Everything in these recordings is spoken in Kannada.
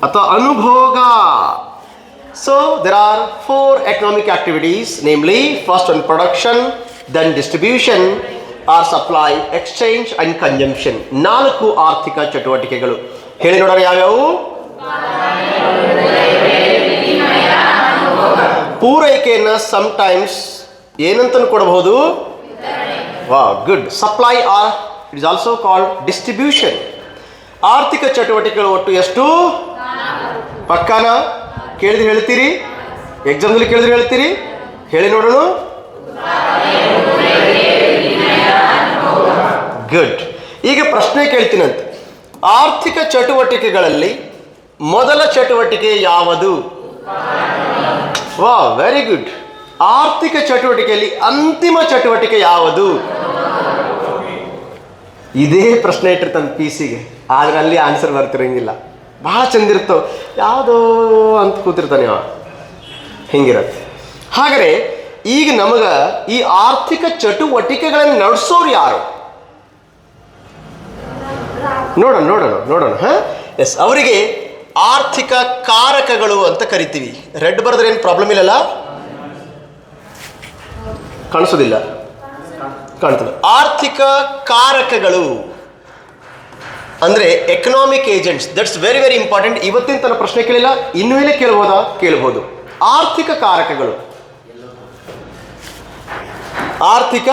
ಅಥವಾ ಅನುಭೋಗ. So there are 4 economic activities, namely first one production, then distribution or supply, exchange and consumption. 4 ಆರ್ಥಿಕ ಚಟುವಟಿಕೆಗಳು. ಹೇಳಿ ನೋಡೋಣ ಯಾವ್ಯಾವು? ಪೂರೈಕೆಯನ್ನು ಸಮಟೈಮ್ಸ್ ಏನಂತನೂ ಕೊಡಬಹುದು. Good. Supply or it is also called distribution. ಆರ್ಥಿಕ ಚಟುವಟಿಕೆಗಳು ಒಟ್ಟು ಎಷ್ಟು? ಪಕ್ಕಾನ ಕೇಳಿದ್ರೆ ಹೇಳ್ತೀರಿ? ಎಕ್ಸಾಮ್ನಲ್ಲಿ ಕೇಳಿದ್ರೆ ಹೇಳ್ತೀರಿ? ಹೇಳಿ ನೋಡೋಣ. ಗುಡ್. ಈಗ ಪ್ರಶ್ನೆ ಕೇಳ್ತೀನಂತೆ, ಆರ್ಥಿಕ ಚಟುವಟಿಕೆಗಳಲ್ಲಿ ಮೊದಲ ಚಟುವಟಿಕೆ ಯಾವುದು? Very good. ಆರ್ಥಿಕ ಚಟುವಟಿಕೆಯಲ್ಲಿ ಅಂತಿಮ ಚಟುವಟಿಕೆ ಯಾವುದು? ಇದೇ ಪ್ರಶ್ನೆ ಇಟ್ಟಿರ್ತಾನೆ PC-ಗೆ, ಆದ್ರೆ ಅಲ್ಲಿ ಆನ್ಸರ್ ಬರ್ತಿರಂಗಿಲ್ಲ. ಬಹಳ ಚಂದಿರ್ತವೆ, ಯಾವುದೋ ಅಂತ ಕೂತಿರ್ತಾನೆ ಅವ. ಹಿಂಗಿರತ್ತೆ. ಹಾಗಾದರೆ ಈಗ ನಮಗೆ ಈ ಆರ್ಥಿಕ ಚಟುವಟಿಕೆಗಳನ್ನು ನಡೆಸೋರು ಯಾರು? ನೋಡೋಣ. ಎಸ್, ಅವರಿಗೆ ಆರ್ಥಿಕ ಕಾರಕಗಳು ಅಂತ ಕರಿತೀವಿ. ರೆಡ್ ಬರೆದ್ರೆ ಏನು ಪ್ರಾಬ್ಲಮ್ ಇಲ್ಲಲ್ಲ? ಕಾಣಿಸೋದಿಲ್ಲ? ಕಾಣ್ತದೆ. ಆರ್ಥಿಕ ಕಾರಕಗಳು ಅಂದ್ರೆ economic agents. That's very very important. ಇವತ್ತಿನ ತನ್ನ ಪ್ರಶ್ನೆ ಕೇಳಿಲ್ಲ, ಇನ್ನು ಮೇಲೆ ಕೇಳ್ಬೋದಾ? ಕೇಳ್ಬೋದು. ಆರ್ಥಿಕ ಕಾರಕಗಳು, ಆರ್ಥಿಕ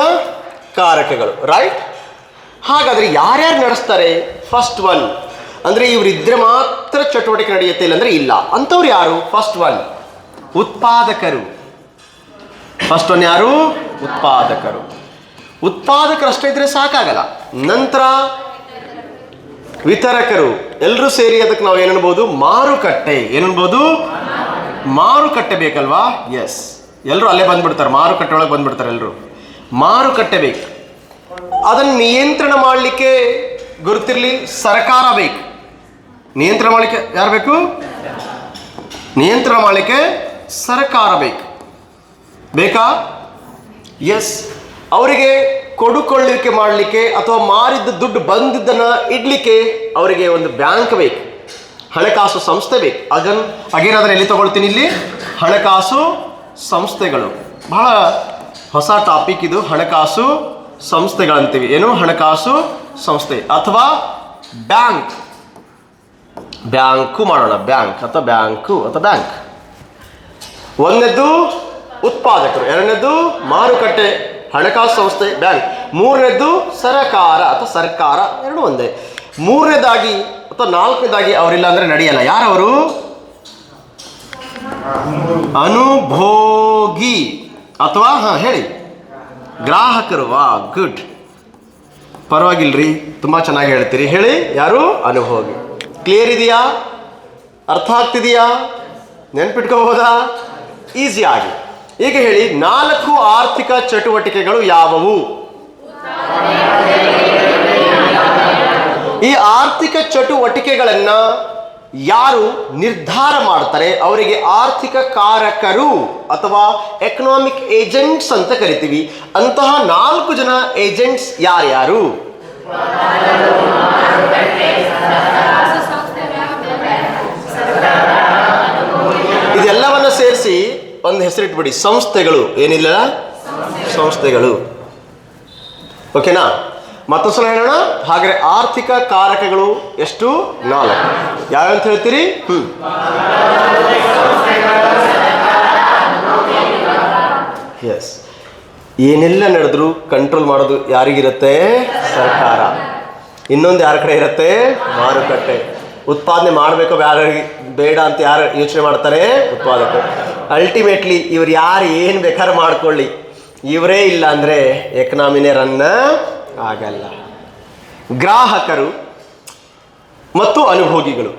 ಕಾರಕಗಳು, ರೈಟ್? ಹಾಗಾದ್ರೆ ಯಾರ್ಯಾರು ನಡೆಸ್ತಾರೆ? ಫಸ್ಟ್ ಒನ್ ಅಂದ್ರೆ ಇವರಿದ್ರೆ ಮಾತ್ರ ಚಟುವಟಿಕೆ ನಡೆಯುತ್ತೆ, ಇಲ್ಲ ಅಂದ್ರೆ ಇಲ್ಲ. ಅಂಥವ್ರು ಯಾರು? ಫಸ್ಟ್ ಒನ್ ಉತ್ಪಾದಕರು. ಫಸ್ಟ್ ಒನ್ ಯಾರು? ಉತ್ಪಾದಕರು. ಉತ್ಪಾದಕರಷ್ಟೇ ಇದ್ರೆ ಸಾಕಾಗಲ್ಲ. ನಂತರ ವಿತರಕರು. ಎಲ್ಲರೂ ಸೇರಿ ಅದಕ್ಕೆ ನಾವು ಏನನ್ಬೋದು? ಮಾರುಕಟ್ಟೆ. ಏನನ್ಬೋದು? ಮಾರುಕಟ್ಟೆ ಬೇಕಲ್ವಾ? ಎಸ್, ಎಲ್ಲರೂ ಅಲ್ಲೇ ಬಂದ್ಬಿಡ್ತಾರೆ, ಮಾರುಕಟ್ಟೆ ಒಳಗೆ ಬಂದ್ಬಿಡ್ತಾರೆ ಎಲ್ಲರೂ. ಮಾರುಕಟ್ಟೆ ಬೇಕು. ಅದನ್ನು ನಿಯಂತ್ರಣ ಮಾಡಲಿಕ್ಕೆ ಗುರುತಿರಲಿ ಸರ್ಕಾರ ಬೇಕು. ನಿಯಂತ್ರಣ ಮಾಡಲಿಕ್ಕೆ ಯಾರು ಬೇಕು? ನಿಯಂತ್ರಣ ಮಾಡಲಿಕ್ಕೆ ಸರ್ಕಾರ ಬೇಕು. ಬೇಕಾ? ಎಸ್. ಅವರಿಗೆ ಕೊಡುಕೊಳ್ಳಿಕೆ ಮಾಡಲಿಕ್ಕೆ ಅಥವಾ ಮಾರಿದ್ದ ದುಡ್ಡು ಬಂದಿದ್ದನ್ನು ಇಡ್ಲಿಕ್ಕೆ ಅವರಿಗೆ ಒಂದು ಬ್ಯಾಂಕ್ ಬೇಕು, ಹಣಕಾಸು ಸಂಸ್ಥೆ ಬೇಕು. ಅದನ್ನು ಎಲ್ಲಿ ತಗೊಳ್ತೀನಿ? ಇಲ್ಲಿ ಹಣಕಾಸು ಸಂಸ್ಥೆಗಳು. ಬಹಳ ಹೊಸ ಟಾಪಿಕ್ ಇದು, ಹಣಕಾಸು ಸಂಸ್ಥೆಗಳಂತೀವಿ. ಏನು? ಹಣಕಾಸು ಸಂಸ್ಥೆ ಅಥವಾ ಬ್ಯಾಂಕ್. ಬ್ಯಾಂಕು ಮಾಡೋಣ, ಬ್ಯಾಂಕ್ ಅಥವಾ ಬ್ಯಾಂಕು ಅಥವಾ ಬ್ಯಾಂಕ್. ಒಂದನೇದ್ದು ಉತ್ಪಾದಕರು, ಎರಡನೇದ್ದು ಮಾರುಕಟ್ಟೆ, ಹಣಕಾಸು ಸಂಸ್ಥೆ, ಬ್ಯಾಂಕ್. ಮೂರನೇದ್ದು ಸರಕಾರ ಅಥವಾ ಸರ್ಕಾರ, ಎರಡು ಒಂದೇ. ಮೂರನೇದಾಗಿ ಅಥವಾ ನಾಲ್ಕನೇದಾಗಿ ಅವರಿಲ್ಲ ಅಂದ್ರೆ ನಡೆಯಲ್ಲ. ಯಾರವರು? ಅನುಭೋಗಿ ಅಥವಾ ಹೇಳಿ ಗ್ರಾಹಕರು. ಗುಡ್, ಪರವಾಗಿಲ್ರಿ, ತುಂಬ ಚೆನ್ನಾಗಿ ಹೇಳ್ತೀರಿ. ಹೇಳಿ, ಯಾರು? ಅನುಭೋಗಿ. ಕ್ಲಿಯರ್ ಇದೆಯಾ? ಅರ್ಥ ಆಗ್ತಿದೆಯಾ? ನೆನ್ಪಿಟ್ಕೋಬೋದಾ? ಈಸಿ ಆಗಿ. ಈಗ ಹೇಳಿ, 4 ಆರ್ಥಿಕ ಚಟುವಟಿಕೆಗಳು ಯಾವುವು? ಈ ಆರ್ಥಿಕ ಚಟುವಟಿಕೆಗಳನ್ನು ಯಾರು ನಿರ್ಧಾರ ಮಾಡ್ತಾರೆ ಅವರಿಗೆ ಆರ್ಥಿಕ ಕಾರಕರು ಅಥವಾ ಎಕನಾಮಿಕ್ ಏಜೆಂಟ್ಸ್ ಅಂತ ಕರಿತೀವಿ. ಅಂತಹ 4 ಜನ ಏಜೆಂಟ್ಸ್ ಯಾರ್ಯಾರು? ಇದೆಲ್ಲವನ್ನ ಸೇರಿಸಿ ಒಂದು ಹೆಸರಿಟ್ಬಿಡಿ, ಸಂಸ್ಥೆಗಳು. ಏನಿಲ್ಲ, ಸಂಸ್ಥೆಗಳು. ಓಕೆನಾ? ಮತ್ತೊಂದು ಸಲ ಹೇಳೋಣ. ಹಾಗಾದ್ರೆ ಆರ್ಥಿಕ ಕಾರಕಗಳು ಎಷ್ಟು? 4. ಯಾವಂತ ಹೇಳ್ತೀರಿ? ಎಸ್. ಏನೆಲ್ಲ ನಡೆದ್ರು ಕಂಟ್ರೋಲ್ ಮಾಡೋದು ಯಾರಿಗಿರುತ್ತೆ? ಸರ್ಕಾರ. ಇನ್ನೊಂದು ಯಾರ ಕಡೆ ಇರುತ್ತೆ? ಮಾರುಕಟ್ಟೆ. ಉತ್ಪಾದನೆ ಮಾಡಬೇಕು ಬೇಡ ಅಂತ ಯಾರು ಯೋಚನೆ ಮಾಡ್ತಾರೆ? ಉತ್ಪಾದಕರು. ಅಲ್ಟಿಮೇಟ್ಲಿ ಇವ್ರು ಯಾರು ಏನು ಬೇಕಾದ್ರೂ ಮಾಡ್ಕೊಳ್ಳಿ, ಇವರೇ ಇಲ್ಲ ಅಂದರೆ ಎಕನಾಮಿನೇ ರನ್ ಆಗಲ್ಲ. ಗ್ರಾಹಕರು ಮತ್ತು ಅನುಭೋಗಿಗಳು.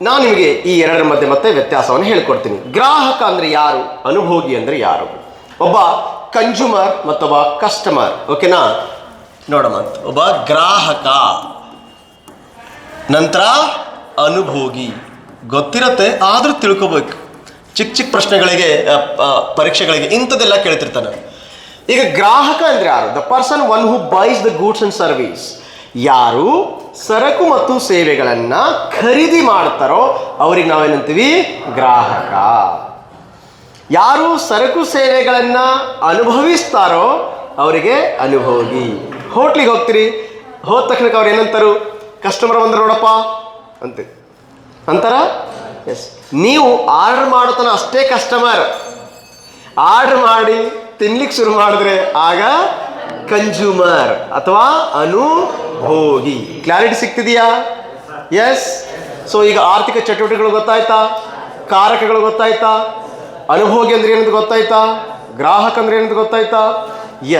ನಾನು ನಿಮಗೆ ಈ ಎರಡರ ಮಧ್ಯೆ ಮತ್ತೆ ವ್ಯತ್ಯಾಸವನ್ನು ಹೇಳ್ಕೊಡ್ತೀನಿ. ಗ್ರಾಹಕ ಅಂದರೆ ಯಾರು? ಅನುಭೋಗಿ ಅಂದರೆ ಯಾರು? ಒಬ್ಬ ಕನ್ಸ್ಯೂಮರ್ ಮತ್ತೊಬ್ಬ ಕಸ್ಟಮರ್. ಓಕೆನಾ? ನೋಡಮ್ಮ, ಒಬ್ಬ ಗ್ರಾಹಕ, ನಂತರ ಅನುಭೋಗಿ. ಗೊತ್ತಿರತ್ತೆ, ಆದರೂ ತಿಳ್ಕೊಬೇಕು. ಚಿಕ್ಕ ಪ್ರಶ್ನೆಗಳಿಗೆ, ಪರೀಕ್ಷೆಗಳಿಗೆ ಇಂಥದ್ದೆಲ್ಲ ಕೇಳ್ತಿರ್ತಾನೆ. ಈಗ ಗ್ರಾಹಕ ಅಂದರೆ ಯಾರು? The person one who byes the goods and service. ಯಾರು ಸರಕು ಮತ್ತು ಸೇವೆಗಳನ್ನು ಖರೀದಿ ಮಾಡ್ತಾರೋ ಅವ್ರಿಗೆ ನಾವೇನಂತೀವಿ ಗ್ರಾಹಕ. ಯಾರು ಸರಕು ಸೇವೆಗಳನ್ನು ಅನುಭವಿಸ್ತಾರೋ ಅವರಿಗೆ ಅನುಭೋಗಿ. ಹೋಟ್ಲಿಗೆ ಹೋಗ್ತೀರಿ, ಹೋದ ತಕ್ಷಣಕ್ಕೆ ಅವ್ರು ಏನಂತಾರು, ಕಸ್ಟಮರ್ ಬಂದ್ರೆ ನೋಡಪ್ಪ ಅಂತಾರ. ಎಸ್, ನೀವು ಆರ್ಡರ್ ಮಾಡೋತನ ಅಷ್ಟೇ ಕಸ್ಟಮರ್. ಆರ್ಡರ್ ಮಾಡಿ ತಿನ್ಲಿಕ್ಕೆ ಶುರು ಮಾಡಿದ್ರೆ ಆಗ ಕನ್ಸ್ಯೂಮರ್ ಅಥವಾ ಅನುಭೋಗಿ. ಕ್ಲಾರಿಟಿ ಸಿಗ್ತಿದೆಯಾ? ಎಸ್. ಸೊ ಈಗ ಆರ್ಥಿಕ ಚಟುವಟಿಕೆಗಳು ಗೊತ್ತಾಯ್ತಾ, ಕಾರಕಗಳು ಗೊತ್ತಾಯ್ತಾ, ಅನುಭೋಗಿ ಅಂದ್ರೆ ಏನಂತ ಗೊತ್ತಾಯ್ತಾ, ಗ್ರಾಹಕ ಅಂದ್ರೆ ಏನಂತ ಗೊತ್ತಾಯ್ತಾ?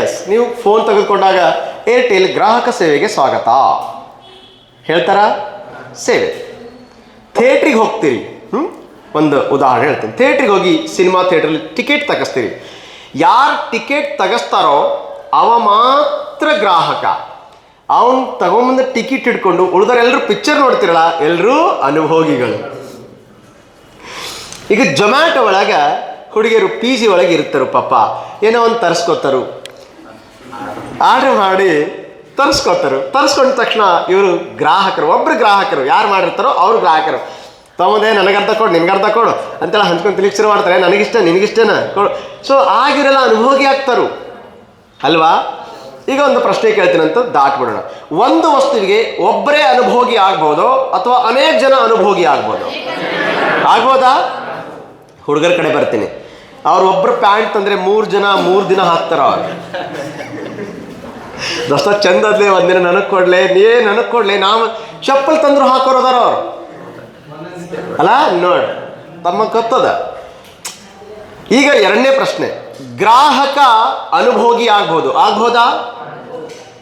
ಎಸ್. ನೀವು ಫೋನ್ ತೆಗೆದುಕೊಂಡಾಗ ಏರ್ಟೆಲ್ ಗ್ರಾಹಕ ಸೇವೆಗೆ ಸ್ವಾಗತ ಹೇಳ್ತಾರ, ಸೇವೆ. ಥಿಯೇಟ್ರಿಗೆ ಹೋಗ್ತೀರಿ, ಒಂದು ಉದಾಹರಣೆ ಹೇಳ್ತೀನಿ. ಥಿಯೇಟ್ರಿಗೆ ಹೋಗಿ ಸಿನಿಮಾ ಥಿಯೇಟ್ರಲ್ಲಿ ಟಿಕೆಟ್ ತೆಗೆಸ್ತೀರಿ. ಯಾರು ಟಿಕೆಟ್ ತೆಗೆಸ್ತಾರೋ ಅವ ಮಾತ್ರ ಗ್ರಾಹಕ. ಅವನು ತಗೊಂಬಂದ ಟಿಕೆಟ್ ಹಿಡ್ಕೊಂಡು ಉಳಿದವರೆಲ್ಲರೂ ಪಿಕ್ಚರ್ ನೋಡ್ತಿರಲ್ಲ, ಎಲ್ಲರೂ ಅನುಭೋಗಿಗಳು. ಈಗ ಜೊಮ್ಯಾಟೊ ಒಳಗೆ ಹುಡುಗಿಯರು PG ಒಳಗೆ ಇರ್ತಾರು, ಪಾಪ ಏನೋ ಒಂದು ತರಿಸ್ಕೋತಾರು, ಆರ್ಡರ್ ಮಾಡಿ ತರಿಸ್ಕೊಂಡ ತಕ್ಷಣ ಇವರು ಗ್ರಾಹಕರು, ಒಬ್ಬರು ಗ್ರಾಹಕರು, ಯಾರು ಮಾಡಿರ್ತಾರೋ ಅವ್ರು ಗ್ರಾಹಕರು. ತಮ್ಮದೇ ನನಗೆ ಅರ್ಥ ಕೊಡು, ನಿನ್ಗೆ ಅರ್ಥ ಕೊಡು ಅಂತೆಲ್ಲ ಹಂಚ್ಕೊಂಡು ತಿಲಿಕ್ ಶುರು ಮಾಡ್ತಾರೆ, ನನಗಿಷ್ಟ ನಿನಗಿಷ್ಟನ ಕೊಡು. ಸೊ ಆಗಿರೆಲ್ಲ ಅನುಭೋಗಿ ಆಗ್ತಾರು ಅಲ್ವಾ? ಈಗ ಒಂದು ಪ್ರಶ್ನೆ ಕೇಳ್ತೀನಂತ ದಾಟ್ಬಿಡೋಣ. ಒಂದು ವಸ್ತುವಿಗೆ ಒಬ್ಬರೇ ಅನುಭೋಗಿ ಆಗ್ಬೋದೋ ಅಥವಾ ಅನೇಕ ಜನ ಅನುಭೋಗಿ ಆಗ್ಬೋದಾ? ಹುಡುಗರ ಕಡೆ ಬರ್ತೀನಿ. ಅವ್ರು ಒಬ್ಬರು ಪ್ಯಾಂಟ್ ತಂದರೆ 3 ಜನ 3 ದಿನ ಹಾಕ್ತಾರ. ಅವ್ರು ದೋಸ್ತ ಚಂದ ಅದ್ಲೆ, ಒಂದಿನ ನನಗೆ ಕೊಡ್ಲೆ, ನೀ ನನಗೆ ಕೊಡ್ಲೆ, ನಾವು ಚಪ್ಪಲ್ ತಂದ್ರು ಹಾಕೋರದಾರ ಅವ್ರು ಅಲ್ಲ. ನೋಡ್, ತಮ್ಮ ಗೊತ್ತದ. ಈಗ ಎರಡನೇ ಪ್ರಶ್ನೆ, ಗ್ರಾಹಕ ಅನುಭೋಗಿ ಆಗ್ಬೋದಾ?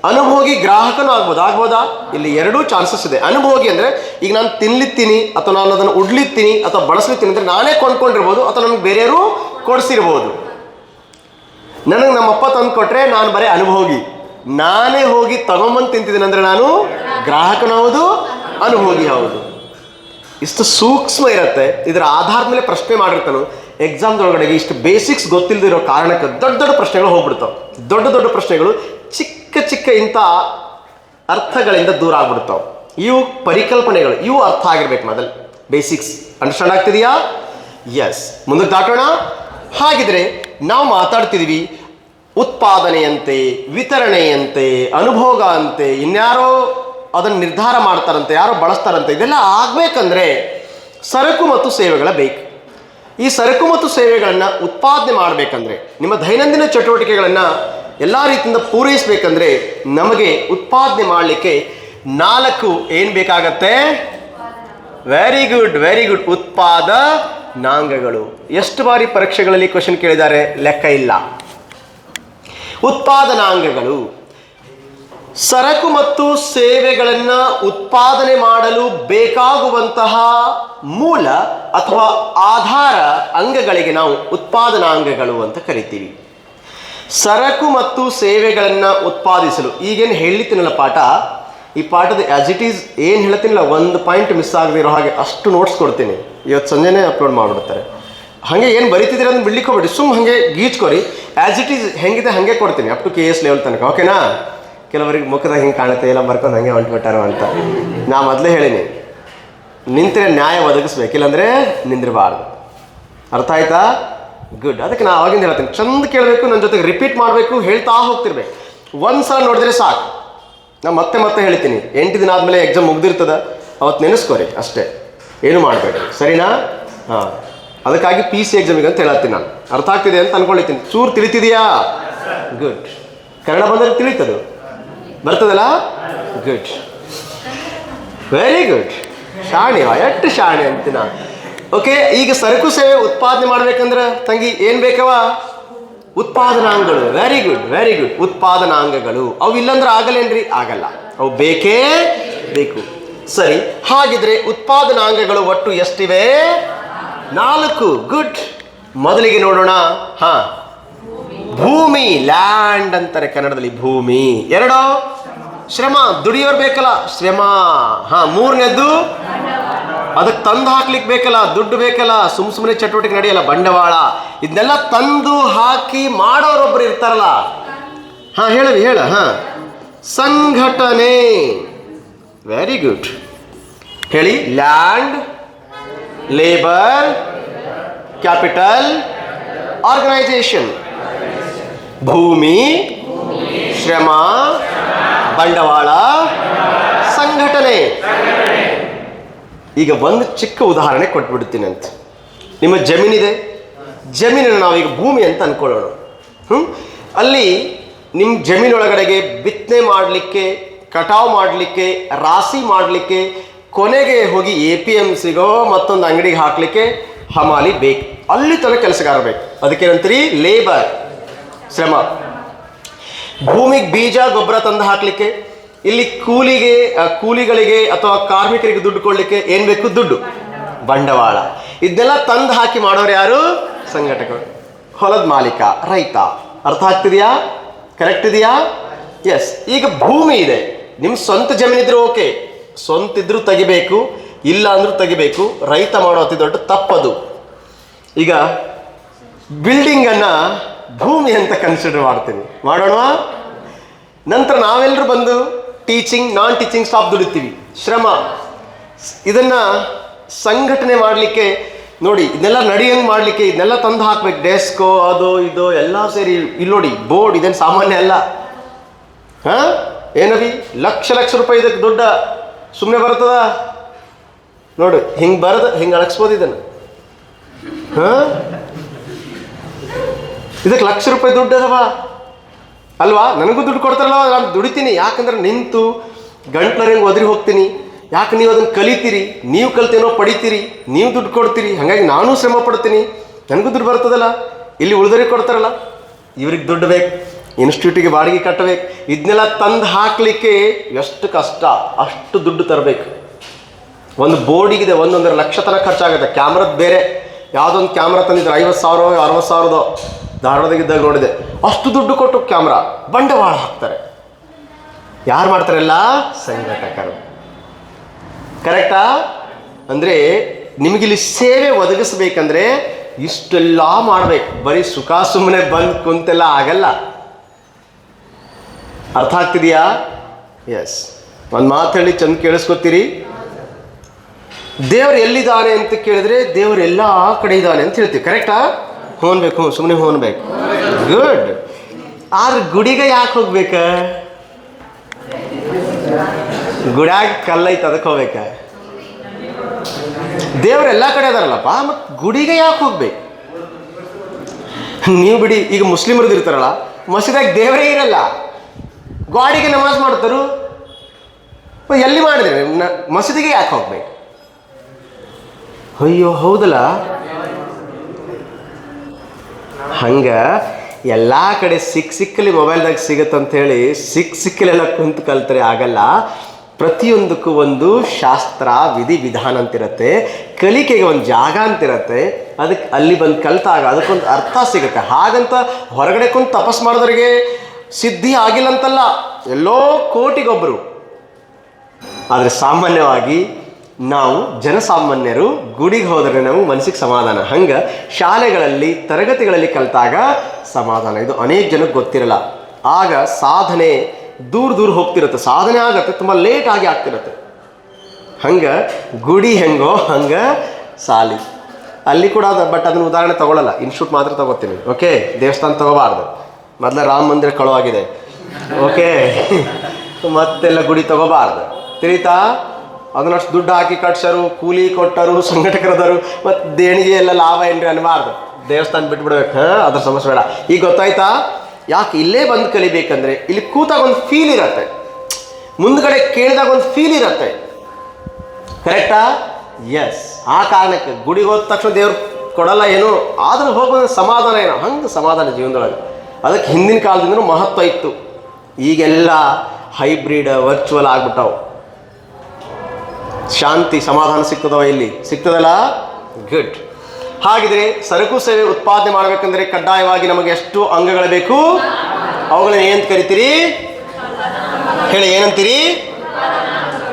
ಅನುಭೋಗಿ ಗ್ರಾಹಕನೂ ಆಗ್ಬೋದಾ? ಇಲ್ಲಿ ಎರಡೂ ಚಾನ್ಸಸ್ ಇದೆ. ಅನುಭೋಗಿ ಅಂದರೆ ಈಗ ನಾನು ತಿನ್ಲಿತ್ತೀನಿ ಅಥವಾ ನಾನು ಅದನ್ನು ಉಡ್ಲಿತ್ತೀನಿ ಅಥವಾ ಬಳಸ್ಲಿತ್ತೀನಿ ಅಂದರೆ ನಾನೇ ಕೊಂಡ್ಕೊಂಡಿರ್ಬೋದು ಅಥವಾ ನನಗೆ ಬೇರೆಯವರು ಕೊಡಿಸಿರ್ಬೋದು. ನನಗೆ ನಮ್ಮಪ್ಪ ತಂದು ಕೊಟ್ಟರೆ ನಾನು ಬರೀ ಅನುಭೋಗಿ. ನಾನೇ ಹೋಗಿ ತಗೊಂಬಂದು ತಿಂತಿದ್ದೀನಿ ಅಂದರೆ ನಾನು ಗ್ರಾಹಕನೂ ಹೌದು, ಅನುಭೋಗಿ ಹೌದು. ಇಷ್ಟು ಸೂಕ್ಷ್ಮ ಇರುತ್ತೆ. ಇದರ ಆಧಾರದ ಮೇಲೆ ಪ್ರಶ್ನೆ ಮಾಡಿರ್ತಾನು. ಎಕ್ಸಾಮ್ದೊಳಗಡೆಗೆ ಇಷ್ಟು ಬೇಸಿಕ್ಸ್ ಗೊತ್ತಿಲ್ಲದಿರೋ ಕಾರಣಕ್ಕೆ ದೊಡ್ಡ ದೊಡ್ಡ ಪ್ರಶ್ನೆಗಳು ಹೋಗ್ಬಿಡ್ತಾವೆ. ದೊಡ್ಡ ಪ್ರಶ್ನೆಗಳು ಚಿಕ್ಕ ಇಂಥ ಅರ್ಥಗಳಿಂದ ದೂರ ಆಗ್ಬಿಡ್ತಾವೆ. ಇವು ಪರಿಕಲ್ಪನೆಗಳು, ಇವು ಅರ್ಥ ಆಗಿರ್ಬೇಕು ಮೊದಲು. ಬೇಸಿಕ್ಸ್ ಅಂಡರ್ಸ್ಟ್ಯಾಂಡ್ ಆಗ್ತಿದೆಯಾ? ಎಸ್. ಮುಂದಕ್ಕೆ ದಾಟೋಣ. ಹಾಗಿದ್ರೆ ನಾವು ಮಾತಾಡ್ತಿದ್ದೀವಿ ಉತ್ಪಾದನೆಯಂತೆ, ವಿತರಣೆಯಂತೆ, ಅನುಭೋಗ ಅಂತೆ, ಇನ್ಯಾರೋ ಅದನ್ನು ನಿರ್ಧಾರ ಮಾಡ್ತಾರಂತೆ, ಯಾರೋ ಬಳಸ್ತಾರಂತೆ. ಇದೆಲ್ಲ ಆಗಬೇಕಂದ್ರೆ ಸರಕು ಮತ್ತು ಸೇವೆಗಳ ಬೇಕು. ಈ ಸರಕು ಮತ್ತು ಸೇವೆಗಳನ್ನು ಉತ್ಪಾದನೆ ಮಾಡಬೇಕಂದ್ರೆ, ನಿಮ್ಮ ದೈನಂದಿನ ಚಟುವಟಿಕೆಗಳನ್ನು ಎಲ್ಲ ರೀತಿಯಿಂದ ಪೂರೈಸಬೇಕಂದ್ರೆ ನಮಗೆ ಉತ್ಪಾದನೆ ಮಾಡಲಿಕ್ಕೆ 4 ಏನು ಬೇಕಾಗತ್ತೆ? ವೆರಿ ಗುಡ್, ಉತ್ಪಾದನಾಂಗಗಳು. ಎಷ್ಟು ಬಾರಿ ಪರೀಕ್ಷೆಗಳಲ್ಲಿ ಕ್ವಶನ್ ಕೇಳಿದ್ದಾರೆ ಲೆಕ್ಕ ಇಲ್ಲ. ಉತ್ಪಾದನಾಂಗಗಳು ಸರಕು ಮತ್ತು ಸೇವೆಗಳನ್ನು ಉತ್ಪಾದನೆ ಮಾಡಲು ಬೇಕಾಗುವಂತಹ ಮೂಲ ಅಥವಾ ಆಧಾರ ಅಂಗಗಳಿಗೆ ನಾವು ಉತ್ಪಾದನಾಂಗಗಳು ಅಂತ ಕರಿತೀವಿ. ಸರಕು ಮತ್ತು ಸೇವೆಗಳನ್ನು ಉತ್ಪಾದಿಸಲು ಈಗೇನು ಹೇಳ್ತಿನಲ್ಲ ಪಾಠ, ಈ ಪಾಠದ ಆ್ಯಸ್ ಇಟ್ ಈಸ್ ಏನು ಹೇಳ್ತೀನಿಲ್ಲ, ಒಂದು ಪಾಯಿಂಟ್ ಮಿಸ್ ಆಗದಿರೋ ಹಾಗೆ ಅಷ್ಟು ನೋಟ್ಸ್ ಕೊಡ್ತೀನಿ. ಇವತ್ತು ಸಂಜೆನೇ ಅಪ್ಲೋಡ್ ಮಾಡಿಬಿಡ್ತಾರೆ. ಹಾಗೆ ಏನು ಬರೀತಿದ್ದೀರ ಅದನ್ನು ಬಿಡ್ಲಿಕ್ಕೆ ಹೋಗ್ಬೇಡಿ, ಸುಮ್ಮ ಹಾಗೆ ಗೀಚ್ಕೊರಿ. ಆ್ಯಸ್ ಇಟ್ ಈಸ್ ಹೆಂಗಿದೆ ಹಾಗೆ ಕೊಡ್ತೀನಿ ಅಪ್ ಟು KS ಲೆವೆಲ್ ತನಕ, ಓಕೆನಾ? ಕೆಲವರಿಗೆ ಮುಖದಾಗ ಹಿಂಗೆ ಕಾಣುತ್ತೆ, ಎಲ್ಲ ಬರ್ಕೊಂಡು ಹಾಗೆ ಹೊಂಟ್ಬಿಟ್ಟಾರೋ ಅಂತ. ನಾ ಮೊದಲೇ ಹೇಳೀನಿ, ನಿಂತರೆ ನ್ಯಾಯ ಒದಗಿಸ್ಬೇಕು, ಇಲ್ಲಾಂದರೆ ನಿಂದಿರಬಾರ್ದು. ಅರ್ಥ ಆಯ್ತಾ? ಗುಡ್. ಅದಕ್ಕೆ ನಾನು ಅವಾಗಿಂದ ಹೇಳ್ತೀನಿ, ಚಂದ ಕೇಳಬೇಕು, ನನ್ನ ಜೊತೆಗೆ ರಿಪೀಟ್ ಮಾಡಬೇಕು, ಹೇಳ್ತಾ ಹೋಗ್ತಿರ್ಬೇಕು. ಒಂದು ಸಲ ನೋಡಿದ್ರೆ ಸಾಕು. ನಾನು ಮತ್ತೆ ಹೇಳ್ತೀನಿ, 8 ದಿನ ಆದಮೇಲೆ ಎಕ್ಸಾಮ್ ಮುಗ್ದಿರ್ತದೆ, ಅವತ್ತು ನೆನೆಸ್ಕೋರಿ ಅಷ್ಟೇ, ಏನು ಮಾಡಬೇಡಿ, ಸರಿನಾ? ಹಾಂ, ಅದಕ್ಕಾಗಿ PC ಎಕ್ಸಾಮಿಗೆ ಅಂತ ಹೇಳತ್ತೀನಿ ನಾನು. ಅರ್ಥ ಆಗ್ತಿದೆ ಅಂತ ಅಂದ್ಕೊಂಡಿರ್ತೀನಿ. ಚೂರು ತಿಳಿತಿದೆಯಾ? ಗುಡ್. ಕನ್ನಡ ಬಂದರೆ ತಿಳಿತದು, ಬರ್ತದಲ್ಲ? Good, very good. ಶಾಣೆ, ಎಷ್ಟು ಶಾಣೆ ಅಂತೀನಿ ನಾನು. ಓಕೆ, ಈಗ ಸರಕು ಸೇವೆ ಉತ್ಪಾದನೆ ಮಾಡ್ಬೇಕಂದ್ರೆ ತಂಗಿ ಏನು ಬೇಕವ? ಉತ್ಪಾದನಾಂಗಗಳು. Very good, ಉತ್ಪಾದನಾಂಗಗಳು. ಅವು ಇಲ್ಲಂದ್ರೆ ಆಗಲ್ಲೇನ್ರಿ? ಆಗಲ್ಲ, ಅವು ಬೇಕೇ ಬೇಕು. ಸರಿ, ಹಾಗಿದ್ರೆ ಉತ್ಪಾದನಾಂಗಗಳು ಒಟ್ಟು ಎಷ್ಟಿವೆ? 4. ಗುಡ್. ಮೊದಲಿಗೆ ನೋಡೋಣ. ಭೂಮಿ, ಲ್ಯಾಂಡ್ ಅಂತಾರೆ ಕನ್ನಡದಲ್ಲಿ, ಭೂಮಿ. 2 ಶ್ರಮ, ದುಡಿಯೋರು ಬೇಕಲ್ಲ, ಶ್ರಮ. 3ನೇದ್ದು ಅದಕ್ಕೆ ತಂದು ಹಾಕ್ಲಿಕ್ಕೆ ಬೇಕಲ್ಲ, ದುಡ್ಡು ಬೇಕಲ್ಲ, ಸುಮ್ಮನೆ ಚಟುವಟಿಕೆ ನಡೆಯಲ್ಲ, ಬಂಡವಾಳ. ಇದನ್ನೆಲ್ಲ ತಂದು ಹಾಕಿ ಮಾಡೋರೊಬ್ರು ಇರ್ತಾರಲ್ಲ. ಹೇಳ. ಸಂಘಟನೆ. Very good. ಹೇಳಿ. Land, labour, capital, organisation. ಭೂಮಿ, ಶ್ರಮ, ಬಂಡವಾಳ, ಸಂಘಟನೆ. ಈಗ ಒಂದು ಚಿಕ್ಕ ಉದಾಹರಣೆ ಕೊಟ್ಬಿಡ್ತೀನಿ ಅಂತ. ನಿಮ್ಮ ಜಮೀನಿದೆ, ಜಮೀನನ್ನು ನಾವೀಗ ಭೂಮಿ ಅಂತ ಅನ್ಕೊಳ್ಳೋಣ. ಅಲ್ಲಿ ನಿಮ್ಮ ಜಮೀನೊಳಗಡೆಗೆ ಬಿತ್ತನೆ ಮಾಡಲಿಕ್ಕೆ, ಕಟಾವು ಮಾಡಲಿಕ್ಕೆ, ರಾಶಿ ಮಾಡಲಿಕ್ಕೆ, ಕೊನೆಗೆ ಹೋಗಿ APMCಗೋ ಮತ್ತೊಂದು ಅಂಗಡಿಗೆ ಹಾಕಲಿಕ್ಕೆ ಹಮಾಲಿ ಬೇಕು. ಅಲ್ಲಿ ತನಕ ಕೆಲಸಗಾರ ಬೇಕು. ಅದಕ್ಕೇನಂತೀರಿ? ಲೇಬರ್, ಶ್ರಮ. ಭೂಮಿಗೆ ಬೀಜ ಗೊಬ್ಬರ ತಂದು ಹಾಕಲಿಕ್ಕೆ, ಇಲ್ಲಿ ಕೂಲಿಗಳಿಗೆ ಅಥವಾ ಕಾರ್ಮಿಕರಿಗೆ ದುಡ್ಡು ಕೊಡಲಿಕ್ಕೆ ಏನು ಬೇಕು? ದುಡ್ಡು, ಬಂಡವಾಳ. ಇದನ್ನೆಲ್ಲ ತಂದು ಹಾಕಿ ಮಾಡೋರು ಯಾರು? ಸಂಘಟಕರು. ಹೊಲದ ಮಾಲೀಕ, ರೈತ. ಅರ್ಥ ಆಗ್ತಿದೆಯಾ? ಕರೆಕ್ಟ್ ಇದೆಯಾ? ಎಸ್. ಈಗ ಭೂಮಿ ಇದೆ, ನಿಮ್ಮ ಸ್ವಂತ ಜಮೀನಿದ್ರೆ ಓಕೆ, ಸ್ವಂತ ಇದ್ರೂ ತೆಗಿಬೇಕು, ಇಲ್ಲ ಅಂದ್ರೂ ತೆಗಿಬೇಕು. ರೈತ ಮಾಡೋ ಅತಿ ದೊಡ್ಡ ತಪ್ಪದು. ಈಗ ಬಿಲ್ಡಿಂಗನ್ನು ಭೂಮಿ ಅಂತ ಕನ್ಸಿಡರ್ ಮಾಡ್ತೀನಿ, ಮಾಡೋಣ. ನಂತರ ನಾವೆಲ್ಲರೂ ಬಂದು ಟೀಚಿಂಗ್, ನಾನ್ ಟೀಚಿಂಗ್ ಸ್ಟಾಫ್ ದುಡಿತೀವಿ, ಶ್ರಮ. ಇದನ್ನು ಸಂಘಟನೆ ಮಾಡಲಿಕ್ಕೆ ನೋಡಿ, ಇದನ್ನೆಲ್ಲ ನಡೆಯಂಗೆ ಮಾಡಲಿಕ್ಕೆ ಇದನ್ನೆಲ್ಲ ತಂದು ಹಾಕ್ಬೇಕು. ಡೆಸ್ಕೋ, ಅದು ಇದು ಎಲ್ಲ ಸೇರಿ. ಇಲ್ಲಿ ನೋಡಿ, ಬೋರ್ಡ್ ಇದೇನು ಸಾಮಾನ್ಯ ಅಲ್ಲ. ಹಾಂ, ಏನವಿ ಲಕ್ಷ ಲಕ್ಷ ರೂಪಾಯಿ ಇದಕ್ಕೆ ದುಡ್ಡ ಸುಮ್ಮನೆ ಬರ್ತದ? ನೋಡಿ, ಹಿಂಗೆ ಬರೋದು, ಹಿಂಗೆ ಅಳಗಿಸ್ಬೋದು ಇದನ್ನು. ಹಾಂ, ಇದಕ್ಕೆ ಲಕ್ಷ ರೂಪಾಯಿ ದುಡ್ಡು ಅದವ ಅಲ್ವಾ? ನನಗೂ ದುಡ್ಡು ಕೊಡ್ತಾರಲ್ಲ, ನಾನು ದುಡಿತೀನಿ. ಯಾಕಂದ್ರೆ ನಿಂತು ಗಂಟ್ಲರಿಂಗ್ ಒದರಿ ಹೋಗ್ತೀನಿ. ಯಾಕೆ ನೀವು ಅದನ್ನು ಕಲಿತೀರಿ, ನೀವು ಕಲ್ತೇನೋ ಪಡಿತೀರಿ, ನೀವು ದುಡ್ಡು ಕೊಡ್ತೀರಿ. ಹಾಗಾಗಿ ನಾನು ಶ್ರಮ ಪಡ್ತೀನಿ, ನನಗೂ ದುಡ್ಡು ಬರ್ತದಲ್ಲ. ಇಲ್ಲಿ ಉಳಿದರಿಗೆ ಕೊಡ್ತಾರಲ್ಲ, ಇವ್ರಿಗೆ ದುಡ್ಡು ಬೇಕು, ಇನ್ಸ್ಟಿಟ್ಯೂಟಿಗೆ ಬಾಡಿಗೆ ಕಟ್ಟಬೇಕು. ಇದನ್ನೆಲ್ಲ ತಂದು ಹಾಕಲಿಕ್ಕೆ ಎಷ್ಟು ಕಷ್ಟ, ಅಷ್ಟು ದುಡ್ಡು ತರಬೇಕು. ಒಂದು ಬೋರ್ಡಿಗಿದೆ, 1.5 ಲಕ್ಷ ತನಕ ಖರ್ಚಾಗುತ್ತೆ. ಕ್ಯಾಮ್ರದ್ದು ಬೇರೆ, ಯಾವುದೊಂದು ಕ್ಯಾಮ್ರಾ ತಂದಿದ್ರೆ 50,000 60,000 ಧಾರವಾಡದಾಗಿದ್ದಾಗ ನೋಡಿದೆ. ಅಷ್ಟು ದುಡ್ಡು ಕೊಟ್ಟು ಕ್ಯಾಮ್ರಾ ಬಂಡವಾಳ ಹಾಕ್ತಾರೆ. ಯಾರು ಮಾಡ್ತಾರೆಲ್ಲ? ಸಂಘಟಕರು. ಕರೆಕ್ಟಾ? ಅಂದರೆ ನಿಮಗಿಲ್ಲಿ ಸೇವೆ ಒದಗಿಸ್ಬೇಕಂದ್ರೆ ಇಷ್ಟೆಲ್ಲ ಮಾಡಬೇಕು. ಬರೀ ಸುಖ ಸುಮ್ಮನೆ ಬಂದು ಕುಂತೆಲ್ಲ ಆಗಲ್ಲ. ಅರ್ಥ ಆಗ್ತಿದೆಯಾ? ಎಸ್. ಒಂದು ಮಾತು ಹೇಳಿ ಚಂದ ಕೇಳಿಸ್ಕೊತೀರಿ. ದೇವರು ಎಲ್ಲಿದ್ದಾನೆ ಅಂತ ಕೇಳಿದ್ರೆ ದೇವರು ಎಲ್ಲ ಕಡೆ ಇದ್ದಾನೆ ಅಂತ ಹೇಳ್ತೀವಿ. ಕರೆಕ್ಟಾ? ಹೋನ್ಬೇಕು, ಸುಮ್ಮನೆ ಹೋನ್ಬೇಕು. ಗುಡ್. ಆದ್ರೆ ಗುಡಿಗೆ ಯಾಕೆ ಹೋಗ್ಬೇಕ? ಗುಡ್ಯಾಗ ಕಲ್ಲೈತೆ, ಅದಕ್ಕೆ ಹೋಗ್ಬೇಕ? ದೇವ್ರು ಎಲ್ಲ ಕಡೆ ಅದಾರಲ್ಲಪ್ಪ, ಮತ್ತು ಗುಡಿಗೆ ಯಾಕೆ ಹೋಗ್ಬೇಕು? ನೀವು ಬಿಡಿ, ಈಗ ಮುಸ್ಲಿಮರದ್ದು ಇರ್ತಾರಲ್ಲ, ಮಸೀದಾಗ ದೇವರೇ ಇರಲ್ಲ, ಗಾಡಿಗೆ ನಮಾಜ್ ಮಾಡ್ತಾರು. ಎಲ್ಲಿ ಮಾಡಿದ್ರೆ ಮಸೀದಿಗೆ ಯಾಕೆ ಹೋಗ್ಬೇಕು? ಅಯ್ಯೋ, ಹೌದಲ್ಲ. ಹಂಗೆ ಎಲ್ಲ ಕಡೆ ಸಿಕ್ಕಲಿ ಮೊಬೈಲ್ದಾಗ ಸಿಗತ್ತಂಥೇಳಿ ಸಿಕ್ಕಲೆಲ್ಲ ಕುಂತು ಕಲ್ತರೆ ಆಗಲ್ಲ. ಪ್ರತಿಯೊಂದಕ್ಕೂ ಒಂದು ಶಾಸ್ತ್ರ, ವಿಧಿ ವಿಧಾನ ಅಂತಿರುತ್ತೆ. ಕಲಿಕೆಗೆ ಒಂದು ಜಾಗ ಅಂತಿರುತ್ತೆ. ಅದಕ್ಕೆ ಅಲ್ಲಿ ಬಂದು ಕಲ್ತಾಗ ಅದಕ್ಕೊಂದು ಅರ್ಥ ಸಿಗುತ್ತೆ. ಹಾಗಂತ ಹೊರಗಡೆ ಕುಂತು ತಪಸ್ ಮಾಡಿದವ್ರಿಗೆ ಸಿದ್ಧಿ ಆಗಿಲ್ಲ ಅಂತಲ್ಲ, ಎಲ್ಲೋ ಕೋಟಿಗೊಬ್ಬರು. ಆದರೆ ಸಾಮಾನ್ಯವಾಗಿ ನಾವು ಜನಸಾಮಾನ್ಯರು ಗುಡಿಗೆ ಹೋದರೆ ನಾವು ಮನಸ್ಸಿಗೆ ಸಮಾಧಾನ. ಹಂಗೆ ಶಾಲೆಗಳಲ್ಲಿ ತರಗತಿಗಳಲ್ಲಿ ಕಲಿತಾಗ ಸಮಾಧಾನ. ಇದು ಅನೇಕ ಜನಕ್ಕೆ ಗೊತ್ತಿರಲ್ಲ. ಆಗ ಸಾಧನೆ ದೂರ ಹೋಗ್ತಿರುತ್ತೆ. ಸಾಧನೆ ಆಗತ್ತೆ, ತುಂಬ ಲೇಟಾಗಿ ಆಗ್ತಿರುತ್ತೆ. ಹಂಗೆ ಗುಡಿ ಹೆಂಗೋ ಹಂಗೆ ಸಾಲಿ ಅಲ್ಲಿ ಕೂಡ ಅದ. ಬಟ್ ಅದನ್ನು ಉದಾಹರಣೆ ತೊಗೊಳ್ಳಲ್ಲ, ಇನ್ಸ್ಟಿಟ್ಯೂಟ್ ಮಾತ್ರ ತೊಗೋತೀನಿ. ಓಕೆ, ದೇವಸ್ಥಾನ ತೊಗೋಬಾರ್ದು. ಮೊದಲ ರಾಮ ಮಂದಿರ ಕಳುವಾಗಿದೆ. ಓಕೆ, ಮತ್ತೆಲ್ಲ ಗುಡಿ ತೊಗೋಬಾರ್ದು. ತಿಳಿತಾ? ಅದನ್ನಷ್ಟು ದುಡ್ಡು ಹಾಕಿ ಕಟ್ಸರು, ಕೂಲಿ ಕೊಟ್ಟರು, ಸಂಘಟಕರದರು, ಮತ್ತು ದೇಣಿಗೆ ಎಲ್ಲ ಲಾಭ ಏನ್ರಿ ಅನ್ನಬಾರ್ದು. ದೇವಸ್ಥಾನ ಬಿಟ್ಬಿಡ್ಬೇಕು. ಹಾಂ, ಅದ್ರ ಸಮಸ್ಯೆ ಬೇಡ. ಈಗ ಗೊತ್ತಾಯ್ತಾ? ಯಾಕೆ ಇಲ್ಲೇ ಬಂದು ಕಲಿಬೇಕಂದ್ರೆ ಇಲ್ಲಿ ಕೂತಾಗ ಒಂದು ಫೀಲ್ ಇರತ್ತೆ, ಮುಂದ್ಗಡೆ ಕೇಳಿದಾಗ ಒಂದು ಫೀಲ್ ಇರತ್ತೆ. ಕರೆಕ್ಟಾ? ಎಸ್. ಆ ಕಾರಣಕ್ಕೆ ಗುಡಿಗೆ ಹೋದ ತಕ್ಷಣ ದೇವ್ರು ಕೊಡಲ್ಲ ಏನೋ, ಆದರೂ ಹೋಗೋದು ಸಮಾಧಾನ ಏನೋ. ಹಂಗೆ ಸಮಾಧಾನ ಜೀವನದೊಳಗೆ. ಅದಕ್ಕೆ ಹಿಂದಿನ ಕಾಲದಿಂದನೂ ಮಹತ್ವ ಇತ್ತು. ಈಗೆಲ್ಲ ಹೈಬ್ರಿಡ್, ವರ್ಚುವಲ್ ಆಗ್ಬಿಟ್ಟವು. ಶಾಂತಿ ಸಮಾಧಾನ ಸಿಗ್ತದವ ಇಲ್ಲಿ? ಸಿಗ್ತದಲ್ಲ? ಗುಡ್. ಹಾಗಿದ್ರೆ ಸರಕು ಸೇವೆ ಉತ್ಪಾದನೆ ಮಾಡಬೇಕಂದ್ರೆ ಕಡ್ಡಾಯವಾಗಿ ನಮಗೆ ಎಷ್ಟು ಅಂಗಗಳು ಬೇಕು? ಅವುಗಳನ್ನ ಏನಂತ ಕರಿತೀರಿ? ಹೇಳಿ, ಏನಂತೀರಿ?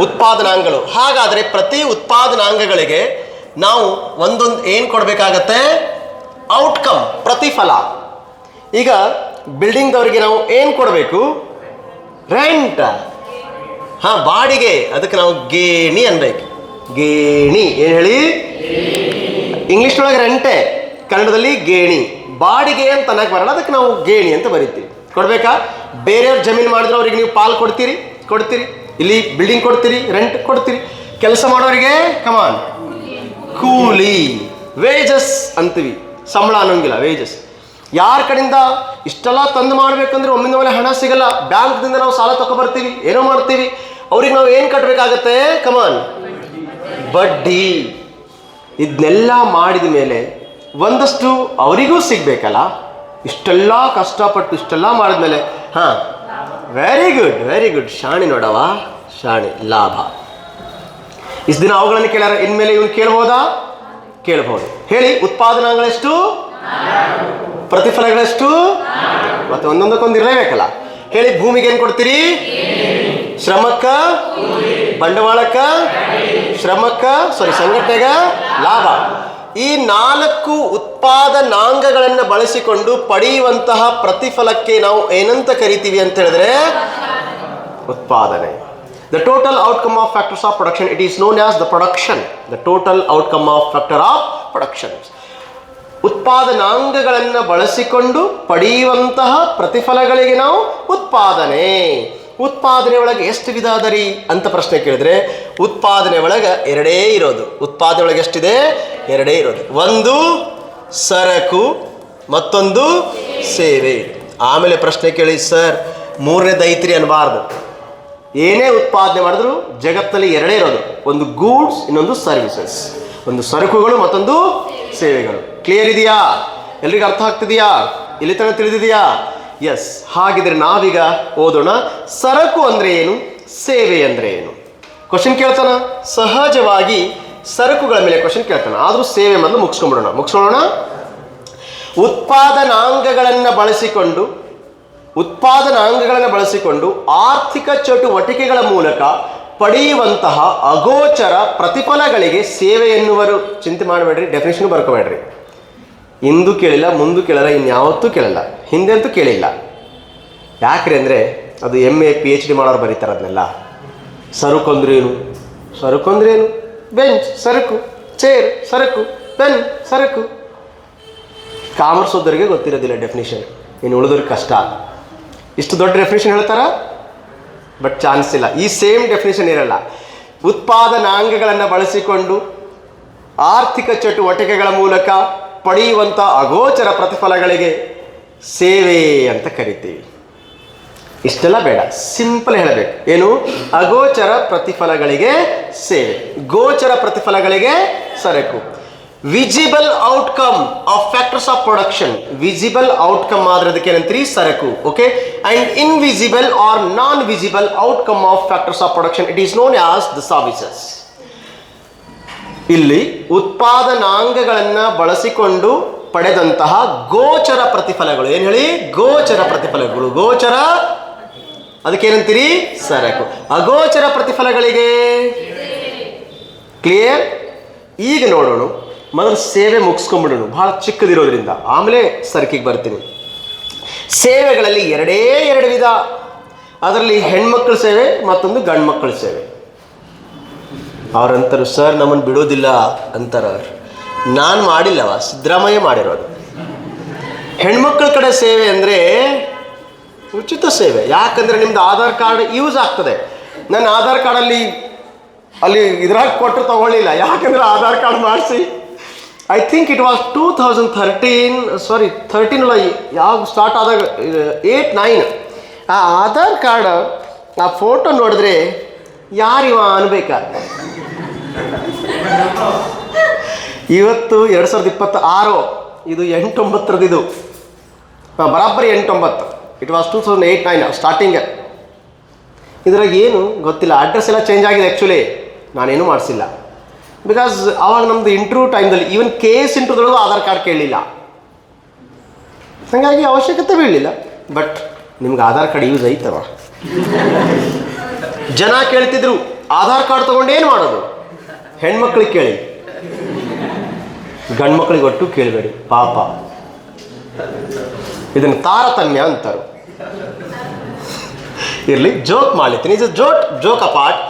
ಉತ್ಪಾದನಾಂಗಗಳು. ಹಾಗಾದರೆ ಪ್ರತಿ ಉತ್ಪಾದನಾಂಗಗಳಿಗೆ ನಾವು ಒಂದೊಂದು ಏನು ಕೊಡಬೇಕಾಗತ್ತೆ? ಔಟ್ಕಮ್, ಪ್ರತಿಫಲ. ಈಗ ಬಿಲ್ಡಿಂಗ್ದವರಿಗೆ ನಾವು ಏನು ಕೊಡಬೇಕು? ರೆಂಟ್. ಹಾ, ಬಾಡಿಗೆ. ಅದಕ್ಕೆ ನಾವು ಗೇಣಿ ಅನ್ಬೇಕು. ಗೇಣಿ ಏನು ಹೇಳಿ? ಇಂಗ್ಲೀಷ್ನೊಳಗೆ ರೆಂಟೆ, ಕನ್ನಡದಲ್ಲಿ ಗೇಣಿ. ಬಾಡಿಗೆ ಅಂತ ಅನ್ನಕ್ಕೆ ಬರಲ್ಲ, ಅದಕ್ಕೆ ನಾವು ಗೇಣಿ ಅಂತ ಬರಿತೀವಿ. ಕೊಡ್ಬೇಕಾ? ಬೇರೆಯವ್ರ ಜಮೀನು ಮಾಡಿದ್ರೆ ಅವ್ರಿಗೆ ನೀವು ಪಾಲ್ ಕೊಡ್ತೀರಿ? ಇಲ್ಲಿ ಬಿಲ್ಡಿಂಗ್ ಕೊಡ್ತೀರಿ, ರೆಂಟ್ ಕೊಡ್ತೀರಿ. ಕೆಲಸ ಮಾಡೋರಿಗೆ ಕಮಾನ್ ಕೂಲಿ, ವೇಜಸ್ ಅಂತೀವಿ. ಸಂಬಳ ಅನ್ನೋಂಗಿಲ್ಲ, ವೇಜಸ್. ಯಾರ ಕಡೆಯಿಂದ ಇಷ್ಟೆಲ್ಲ ತಂದು ಮಾಡಬೇಕಂದ್ರೆ ಒಮ್ಮಿಂದ ಮೇಲೆ ಹಣ ಸಿಗಲ್ಲ. ಬ್ಯಾಂಕ್ದಿಂದ ನಾವು ಸಾಲ ತಗೊಬರ್ತೀವಿ, ಏನೋ ಮಾಡ್ತೀವಿ. ಅವ್ರಿಗೆ ನಾವು ಏನು ಕಟ್ಟಬೇಕಾಗತ್ತೆ? ಕಮಾನ್ ಬಡ್ಡಿ. ಇದನ್ನೆಲ್ಲ ಮಾಡಿದ ಮೇಲೆ ಒಂದಷ್ಟು ಅವರಿಗೂ ಸಿಗಬೇಕಲ್ಲ. ಇಷ್ಟೆಲ್ಲ ಕಷ್ಟಪಟ್ಟು ಇಷ್ಟೆಲ್ಲ ಮಾಡಿದ್ಮೇಲೆ ಹಾಂ, ವೆರಿ ಗುಡ್ ಶಾಣಿ ನೋಡವ, ಶಾಣಿ, ಲಾಭ. ಇಷ್ಟು ದಿನ ಅವುಗಳನ್ನು ಕೇಳ್ಯಾರ, ಇನ್ಮೇಲೆ ಇವನು ಕೇಳ್ಬೋದಾ? ಕೇಳ್ಬೋದು. ಹೇಳಿ, ಉತ್ಪಾದನಾಂಗಳೆಷ್ಟು, ಪ್ರತಿಫಲಗಳೆಷ್ಟು? ಮತ್ತೆ ಒಂದೊಂದಕ್ಕೊಂದು ಇರಲೇಬೇಕಲ್ಲ. ಹೇಳಿ, ಭೂಮಿಗೆ ಏನು ಕೊಡ್ತೀರಿ? ಶ್ರಮಕ್ಕ, ಬಂಡವಾಳಕ್ಕ, ಸಂಘಟನೆಗ ಲಾಭ. ಈ 4 ಉತ್ಪಾದನಾಂಗಗಳನ್ನು ಬಳಸಿಕೊಂಡು ಪಡೆಯುವಂತಹ ಪ್ರತಿಫಲಕ್ಕೆ ನಾವು ಏನಂತ ಕರಿತೀವಿ ಅಂತ ಹೇಳಿದ್ರೆ ಉತ್ಪಾದನೆ. The total outcome of factors of production, it is known as the production. The total outcome of factor of production. ಉತ್ಪಾದನಾಂಗಗಳನ್ನು ಬಳಸಿಕೊಂಡು ಪಡೆಯುವಂತಹ ಪ್ರತಿಫಲಗಳಿಗೆ ನಾವು ಉತ್ಪಾದನೆ ಒಳಗೆ ಎಷ್ಟು ವಿಧ ಅದರಿ ಅಂತ ಪ್ರಶ್ನೆ ಕೇಳಿದ್ರೆ, ಉತ್ಪಾದನೆ ಒಳಗೆ ಎರಡೇ ಇರೋದು. ಉತ್ಪಾದನೆ ಒಳಗೆ ಎಷ್ಟಿದೆ? ಎರಡೇ ಇರೋದು. ಒಂದು ಸರಕು, ಮತ್ತೊಂದು ಸೇವೆ. ಆಮೇಲೆ ಪ್ರಶ್ನೆ ಕೇಳಿ, ಸರ್ ಮೂರನೇದು ಐತ್ರಿ ಅನ್ಬಾರ್ದು. ಏನೇ ಉತ್ಪಾದನೆ ಮಾಡಿದ್ರು ಜಗತ್ತಿನಲ್ಲಿ ಎರಡೇ ಇರೋದು, ಒಂದು ಗೂಡ್ಸ್, ಇನ್ನೊಂದು ಸರ್ವಿಸಸ್. ಒಂದು ಸರಕುಗಳು, ಮತ್ತೊಂದು ಸೇವೆಗಳು. ಕ್ಲಿಯರ್ ಇದೆಯಾ? ಎಲ್ರಿಗೂ ಅರ್ಥ ಆಗ್ತಿದೆಯಾ? ಇಲ್ಲಿ ತನಕ ತಿಳಿದಿದೆಯಾ? ಎಸ್. ಹಾಗಿದ್ರೆ ನಾವೀಗ ಓದೋಣ, ಸರಕು ಅಂದ್ರೆ ಏನು, ಸೇವೆ ಅಂದ್ರೆ ಏನು. ಕ್ವಶನ್ ಕೇಳ್ತಾನ, ಸಹಜವಾಗಿ ಸರಕುಗಳ ಮೇಲೆ ಕ್ವಶನ್ ಕೇಳ್ತಾನ. ಆದ್ರೂ ಸೇವೆ ಮೊದಲು ಮುಗಿಸ್ಕೊಂಬಿಡೋಣ. ಉತ್ಪಾದನಾಂಗಗಳನ್ನು ಬಳಸಿಕೊಂಡು ಆರ್ಥಿಕ ಚಟುವಟಿಕೆಗಳ ಮೂಲಕ ಪಡೆಯುವಂತಹ ಅಗೋಚರ ಪ್ರತಿಫಲಗಳಿಗೆ ಸೇವೆ ಎನ್ನುವರು. ಚಿಂತೆ ಮಾಡಬೇಡ್ರಿ, ಡೆಫಿನೇಷನ್ ಬರ್ಕೋಬೇಡ್ರಿ. ಇಂದು ಕೇಳಿಲ್ಲ, ಮುಂದೆ ಕೇಳಲ್ಲ, ಇನ್ಯಾವತ್ತೂ ಕೇಳಲ್ಲ, ಹಿಂದೆ ಅಂತೂ ಕೇಳಿಲ್ಲ. ಯಾಕ್ರಿ ಅಂದರೆ ಅದು MA PhD ಮಾಡೋರು ಬರೀತಾರೆ ಅದನ್ನೆಲ್ಲ. ಸರಕು ಅಂದ್ರೇನು? ಬೆಂಚ್ ಸರಕು, ಚೇರ್ ಸರಕು, ಪೆನ್ ಸರಕು. ಕಾಮರ್ಸ್ ಓದೋರಿಗೆ ಗೊತ್ತಿರೋದಿಲ್ಲ ಡೆಫಿನೇಷನ್, ಇನ್ನು ಉಳಿದೋರಿಗೆ ಕಷ್ಟ. ಇಷ್ಟು ದೊಡ್ಡ ಡೆಫಿನೇಷನ್ ಹೇಳ್ತಾರ, ಬಟ್ ಚಾನ್ಸ್ ಇಲ್ಲ. ಈ ಸೇಮ್ ಡೆಫಿನೇಷನ್ ಇರಲ್ಲ. ಉತ್ಪಾದನಾಂಗಗಳನ್ನು ಬಳಸಿಕೊಂಡು ಆರ್ಥಿಕ ಚಟುವಟಿಕೆಗಳ ಮೂಲಕ ಪಡೆಯುವಂಥ ಅಗೋಚರ ಪ್ರತಿಫಲಗಳಿಗೆ ಸೇವೆ ಅಂತ ಕರಿತೀವಿ. ಇಷ್ಟೆಲ್ಲ ಬೇಡ, ಸಿಂಪಲ್ ಹೇಳಬೇಕು. ಏನು? ಅಗೋಚರ ಪ್ರತಿಫಲಗಳಿಗೆ ಸೇವೆ, ಗೋಚರ ಪ್ರತಿಫಲಗಳಿಗೆ ಸರಕು. Visible outcome of factors of production. Visible outcome ಆದ್ರೆ ಅದಕ್ಕೆ ಏನಂತೀರಿ? ಸರಕು. Okay. And invisible or non visible outcome of factors of production, it is known as the services. ಇಲ್ಲಿ ಉತ್ಪಾದನಾಂಗಗಳನ್ನು ಬಳಸಿಕೊಂಡು ಪಡೆದಂತಹ ಗೋಚರ ಪ್ರತಿಫಲಗಳು. ಏನು ಹೇಳಿ? ಗೋಚರ ಪ್ರತಿಫಲಗಳು. ಗೋಚರ ಅದಕ್ಕೇನಂತೀರಿ? ಸರಕು. ಅಗೋಚರ ಪ್ರತಿಫಲಗಳಿಗೆ ಕ್ಲಿಯರ್. ಈಗ ನೋಡೋಣ, ಮೊದಲು ಸೇವೆ ಮುಗಿಸ್ಕೊಂಡ್ಬಿಡೋಣ, ಬಹಳ ಚಿಕ್ಕದಿರೋದ್ರಿಂದ. ಆಮೇಲೆ ಸರಕಿಗೆ ಬರ್ತೀನಿ. ಸೇವೆಗಳಲ್ಲಿ ಎರಡು ವಿಧ. ಅದರಲ್ಲಿ ಹೆಣ್ಮಕ್ಳ ಸೇವೆ, ಮತ್ತೊಂದು ಗಂಡು ಮಕ್ಕಳ ಸೇವೆ. ಅವ್ರಂತಾರೆ, ಸರ್ ನಮ್ಮನ್ನು ಬಿಡೋದಿಲ್ಲ ಅಂತಾರೆ ಅವ್ರು. ನಾನು ಮಾಡಿಲ್ಲವ, ಸಿದ್ದರಾಮಯ್ಯ ಮಾಡಿರೋದು. ಹೆಣ್ಮಕ್ಳ ಕಡೆ ಸೇವೆ ಅಂದರೆ ಉಚಿತ ಸೇವೆ. ಯಾಕಂದರೆ ನಿಮ್ದು ಆಧಾರ್ ಕಾರ್ಡ್ ಯೂಸ್ ಆಗ್ತದೆ. ನನ್ನ ಆಧಾರ್ ಕಾರ್ಡಲ್ಲಿ ಇದ್ರಾಗ ಕೊಟ್ಟು ತಗೊಳ್ಳಿಲ್ಲ, ಯಾಕಂದರೆ ಆಧಾರ್ ಕಾರ್ಡ್ ಮಾಡಿಸಿ ಐ ಥಿಂಕ್ ಇಟ್ ವಾಸ್ 2013 ಅಲ್ಲ, ಯಾವಾಗ ಸ್ಟಾರ್ಟ್ ಆದಾಗ 8-9 ಆ ಆಧಾರ್ ಕಾರ್ಡ್ ಆ ಫೋಟೋ ನೋಡಿದ್ರೆ ಯಾರಿವ ಅನ್ಬೇಕ. ಇವತ್ತು 2026, ಇದು 8-9 ಇದು ಬರಾಬರಿ 8-9. It was 2008-9 starting. ಇದ್ರಾಗ ಏನು ಗೊತ್ತಿಲ್ಲ, ಅಡ್ರೆಸ್ ಎಲ್ಲ ಚೇಂಜ್ ಆಗಿದೆ. ಆ್ಯಕ್ಚುಲಿ ನಾನೇನು ಮಾಡಿಸಿಲ್ಲ, ಬಿಕಾಸ್ ಆವಾಗ ನಮ್ಮದು ಇಂಟರ್ವ್ಯೂ ಟೈಮ್ದಲ್ಲಿ ಈವನ್ ಕೇಸ್ ಇಂಟರ್ವ್ಯೂದೊಳಗೂ ಆಧಾರ್ ಕಾರ್ಡ್ ಕೇಳಲಿಲ್ಲ, ಹಾಗಾಗಿ ಅವಶ್ಯಕತೆ ಬೀಳಲಿಲ್ಲ. ಬಟ್ ನಿಮ್ಗೆ ಆಧಾರ್ ಕಾರ್ಡ್ ಯೂಸ್ ಐತವ. ಜನ ಕೇಳ್ತಿದ್ರು, ಆಧಾರ್ ಕಾರ್ಡ್ ತೊಗೊಂಡು ಏನು ಮಾಡೋದು? ಹೆಣ್ಮಕ್ಳಿಗೆ ಕೇಳಿ, ಗಂಡು ಮಕ್ಕಳಿಗೆ ಒಟ್ಟು ಕೇಳಬೇಡಿ ಪಾಪ. ಇದನ್ನು ತಾರತಮ್ಯ ಅಂತಾರೆ. ಇರಲಿ, ಜೋಕ್ ಮಾಡ್ಲಿತ್ತೀನಿ. ಇದು ಜೋಕ್ ಅಪಾರ್ಟ್.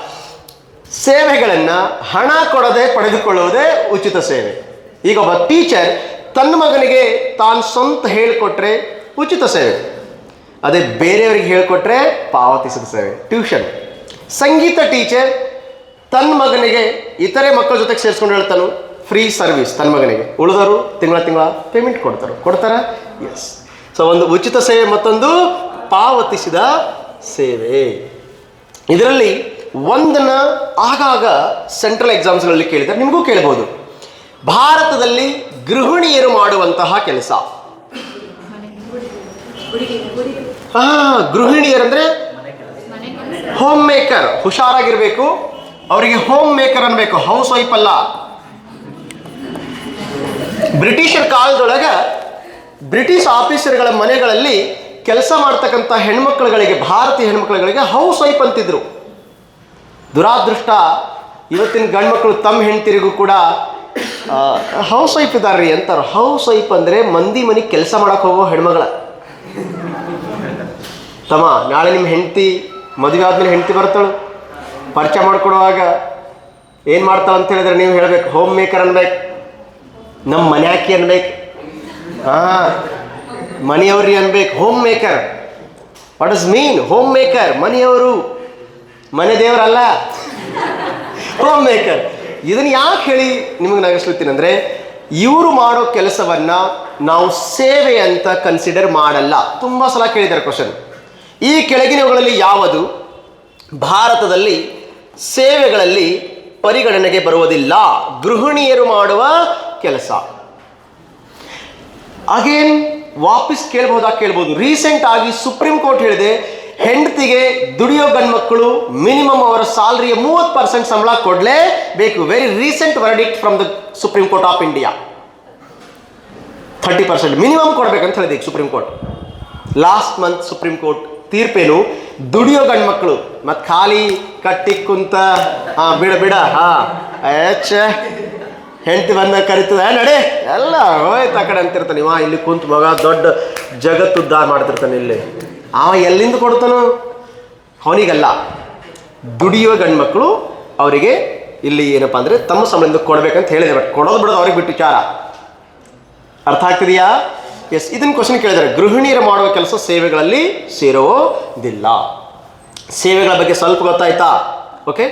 ಸೇವೆಗಳನ್ನು ಹಣ ಕೊಡದೆ ಪಡೆದುಕೊಳ್ಳುವುದೇ ಉಚಿತ ಸೇವೆ. ಈಗ ಒಬ್ಬ ಟೀಚರ್ ತನ್ನ ಮಗನಿಗೆ ತಾನು ಸ್ವಂತ ಹೇಳಿಕೊಟ್ರೆ ಉಚಿತ ಸೇವೆ, ಅದೇ ಬೇರೆಯವರಿಗೆ ಹೇಳಿಕೊಟ್ರೆ ಪಾವತಿಸಿದ ಸೇವೆ. ಟ್ಯೂಷನ್. ಸಂಗೀತ ಟೀಚರ್ ತನ್ನ ಮಗನಿಗೆ ಇತರೆ ಮಕ್ಕಳ ಜೊತೆಗೆ ಸೇರಿಸ್ಕೊಂಡು ಹೇಳ್ತಾನು, ಫ್ರೀ ಸರ್ವಿಸ್ ತನ್ನ ಮಗನಿಗೆ. ಉಳಿದವರು ತಿಂಗಳ ಪೇಮೆಂಟ್ ಕೊಡ್ತಾರ. ಎಸ್. ಸೊ ಒಂದು ಉಚಿತ ಸೇವೆ, ಮತ್ತೊಂದು ಪಾವತಿಸಿದ ಸೇವೆ. ಇದರಲ್ಲಿ ಒಂದನ್ನು ಆಗಾಗ ಸೆಂಟ್ರಲ್ ಎಕ್ಸಾಮ್ಸ್ಗಳಲ್ಲಿ ಕೇಳಿದರೆ ನಿಮಗೂ ಕೇಳ್ಬೋದು. ಭಾರತದಲ್ಲಿ ಗೃಹಿಣಿಯರು ಮಾಡುವಂತಹ ಕೆಲಸ. ಗೃಹಿಣಿಯರಂದ್ರೆ ಹೋಮ್ ಮೇಕರ್. ಹುಷಾರಾಗಿರ್ಬೇಕು, ಅವರಿಗೆ ಹೋಮ್ ಮೇಕರ್ ಅನ್ಬೇಕು, ಹೌಸ್ ವೈಫ್ ಅಲ್ಲ. ಬ್ರಿಟಿಷರ ಕಾಲದೊಳಗೆ ಬ್ರಿಟಿಷ್ ಆಫೀಸರ್ಗಳ ಮನೆಗಳಲ್ಲಿ ಕೆಲಸ ಮಾಡ್ತಕ್ಕಂಥ ಹೆಣ್ಮಕ್ಳುಗಳಿಗೆ, ಭಾರತೀಯ ಹೆಣ್ಮಕ್ಳುಗಳಿಗೆ ಹೌಸ್ ವೈಫ್ ಅಂತಿದ್ರು. ದುರಾದೃಷ್ಟ ಇವತ್ತಿನ ಗಂಡ್ಮಕ್ಳು ತಮ್ಮ ಹೆಂಡ್ತಿರಿಗೂ ಕೂಡ ಹೌಸ್ ವೈಫ್ ಇದಾರ್ರಿ ಅಂತಾರೆ. ಹೌಸ್ ವೈಫ್ ಅಂದರೆ ಮಂದಿ ಮನೆಗೆ ಕೆಲಸ ಮಾಡಕ್ಕೆ ಹೋಗೋ ಹೆಣ್ಮಗಳ. ತಮ್ಮ, ನಾಳೆ ನಿಮ್ಮ ಹೆಂಡತಿ ಮದುವೆ ಆದ್ಮೇಲೆ ಹೆಂಡತಿ ಬರ್ತಾಳು, ಪರಿಚಯ ಮಾಡ್ಕೊಡುವಾಗ ಏನು ಮಾಡ್ತಾಳೆ ಅಂತ ಹೇಳಿದ್ರೆ ನೀವು ಹೇಳ್ಬೇಕು ಹೋಮ್ ಮೇಕರ್ ಅನ್ಬೇಕು, ನಮ್ಮ ಮನ್ಯಾಕಿ ಅನ್ಬೇಕು, ಮನೆಯವ್ರಿ ಅನ್ಬೇಕು. Home maker, what is mean? Home maker ಮನೆಯವರು, ಮನೆ ದೇವರಲ್ಲ, ಹೋಮ್ ಮೇಕರ್. ಇದನ್ನು ಯಾಕೆ ಹೇಳಿ ನಿಮಗೆ ನಗಿಸ್ಲತ್ತೀನಿ ಅಂದರೆ, ಇವರು ಮಾಡೋ ಕೆಲಸವನ್ನು ನಾವು ಸೇವೆ ಅಂತ ಕನ್ಸಿಡರ್ ಮಾಡಲ್ಲ. ತುಂಬ ಸಲ ಕೇಳಿದ್ದಾರೆ ಕ್ವಶನ್. ಈ ಕೆಳಗಿನವುಗಳಲ್ಲಿ ಯಾವುದು ಭಾರತದಲ್ಲಿ ಸೇವೆಗಳಲ್ಲಿ ಪರಿಗಣನೆಗೆ ಬರುವುದಿಲ್ಲ? ಗೃಹಿಣಿಯರು ಮಾಡುವ ಕೆಲಸ. ಅಗೇನ್ ವಾಪಸ್ ಕೇಳ್ಬೋದು. ರೀಸೆಂಟ್ ಆಗಿ ಸುಪ್ರೀಂ ಕೋರ್ಟ್ ಹೇಳಿದೆ, ಹೆಂಡತಿಗೆ ದುಡಿಯೋ ಗಂಡ್ಮಕ್ಕಳು ಮಿನಿಮಮ್ ಅವರ ಸ್ಯಾಲರಿಯ 30% ಸಂಬಳ ಕೊಡಲೇಬೇಕು. Very recent verdict from the supreme court of India. 30% minimum ಕೊಡ್ಬೇಕಂತ ಹೇಳಿದೆ supreme court. Last month supreme court ತೀರ್ಪೇನು, ದುಡಿಯೋ ಗಂಡ್ಮಕ್ಳು ಮತ್ತು ಖಾಲಿ ಕಟ್ಟಿ ಕುಂತ ಬಿಡ ಹೆಂಡತಿ ಬಂದ ಕರಿತದ ನಡೆ ಎಲ್ಲ ಹೋಯ್ತು ಆ ಕಡೆ ಅಂತಿರ್ತಾನೆ. ಇವ ಇಲ್ಲಿ ಕುಂತ ಮಗ ದೊಡ್ಡ ಜಗತ್ತು ಉದ್ಧಾರ ಮಾಡ್ತಿರ್ತಾನೆ. ಇಲ್ಲಿ ಅವ ಎಲ್ಲಿಂದ ಕೊಡ್ತಾನೋ ಅವನಿಗಲ್ಲ. ದುಡಿಯುವ ಗಂಡ್ಮಕ್ಳು ಅವರಿಗೆ ಇಲ್ಲಿ ಏನಪ್ಪ ಅಂದರೆ ತಮ್ಮ ಸಂಬಳದಿಂದ ಕೊಡ್ಬೇಕಂತ ಹೇಳಿದೆ. ಬಟ್ ಕೊಡೋದು ಬಿಡೋದು ಅವ್ರಿಗೆ ಬಿಟ್ಟು ವಿಚಾರ. ಅರ್ಥ ಆಗ್ತಿದೆಯಾ? ಎಸ್. ಇದನ್ನು ಕ್ವಶನ್ ಕೇಳಿದ್ದಾರೆ. ಗೃಹಿಣಿಯರು ಮಾಡುವ ಕೆಲಸ ಸೇವೆಗಳಲ್ಲಿ ಸೇರೋದಿಲ್ಲ. ಸೇವೆಗಳ ಬಗ್ಗೆ ಸ್ವಲ್ಪ ಗೊತ್ತಾಯ್ತಾ? ಓಕೆ.